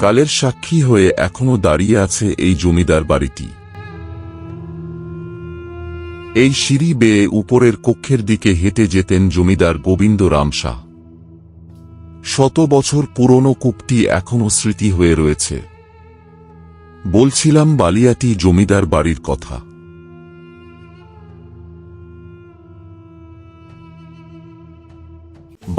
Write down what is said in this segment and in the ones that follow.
কালের সাক্ষী হয়ে এখনো দাঁড়িয়ে আছে এই জমিদার বাড়িটি। এই সিঁড়ি বেয়ে উপরের কক্ষের দিকে হেঁটে যেতেন জমিদার গোবিন্দ রাম শাহ। শত বছর পুরনো কূপটি এখনো স্মৃতি হয়ে রয়েছে। বলছিলাম বালিয়াটি জমিদার বাড়ির কথা।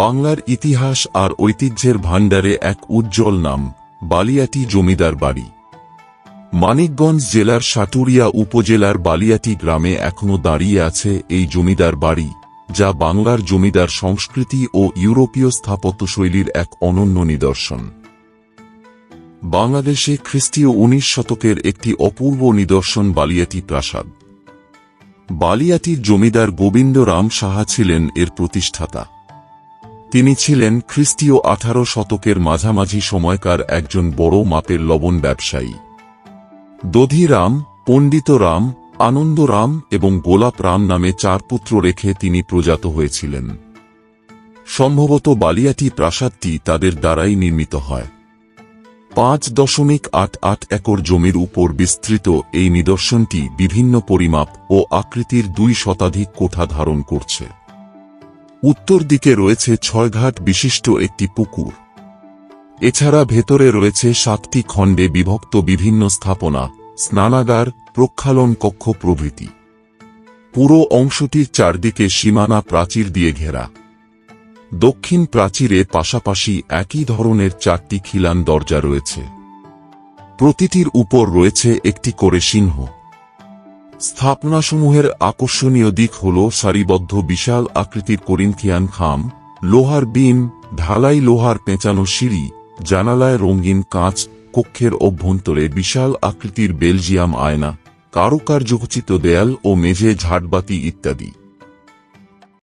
বাংলার ইতিহাস আর ঐতিহ্যের ভাণ্ডারে এক উজ্জ্বল নাম বালিয়াটি জমিদার বাড়ি। মানিকগঞ্জ জেলার সাটুরিয়া উপজেলার বালিয়াটি গ্রামে এখনো দাঁড়িয়ে আছে এই জমিদার বাড়ি, যা বাংলার জমিদার সংস্কৃতি ও ইউরোপীয় স্থাপত্যশৈলীর এক অনন্য নিদর্শন। বাংলাদেশে খ্রিস্টীয় ১৯ শতকের একটি অপূর্ব নিদর্শন বালিয়াটি প্রাসাদ। বালিয়াটির জমিদার গোবিন্দ রাম সাহা ছিলেন এর প্রতিষ্ঠাতা। তিনি ছিলেন খ্রিস্টীয় ১৮ শতকের মাঝামাঝি সময়কার একজন বড় মাপের লবণ ব্যবসায়ী। দধি রাম, পণ্ডিত রাম, আনন্দ রাম এবং গোলাপ রাম নামে ৪ পুত্র রেখে তিনি প্রজাত হয়েছিলেন। সম্ভবত বালিয়াটি প্রাসাদটি তাদের দ্বারাই নির্মিত হয়। ৫.৮৮ একর জমির উপর বিস্তৃত এই নিদর্শনটি বিভিন্ন পরিমাপ ও আকৃতির ২ শতাধিক কোঠা ধারণ করছে। উত্তর দিকে রয়েছে ৬ ঘাট বিশিষ্ট একটি পুকুর। এছাড়া ভেতরে রয়েছে ৭টি খণ্ডে বিভক্ত বিভিন্ন স্থাপনা, স্নানাগার, প্রক্ষালন কক্ষ প্রভৃতি। পুরো অংশটির চারদিকে সীমানা প্রাচীর দিয়ে ঘেরা। দক্ষিণ প্রাচীরে পাশাপাশি একই ধরনের ৪টি খিলান দরজা রয়েছে। প্রতিটির উপর রয়েছে একটি করে সিংহ। স্থাপনাসমূহের আকর্ষণীয় দিক হল সারিবদ্ধ বিশাল আকৃতির করিন্থিয়ান খাম, লোহার বিম, ঢালাই লোহার পেঁচানো সিঁড়ি, জানালায় রঙিন কাঁচ, কক্ষের অভ্যন্তরে বিশাল আকৃতির বেলজিয়াম আয়না, কারুকার্যখচিত দেয়াল ও মেঝে ঝাড়বাতি ইত্যাদি।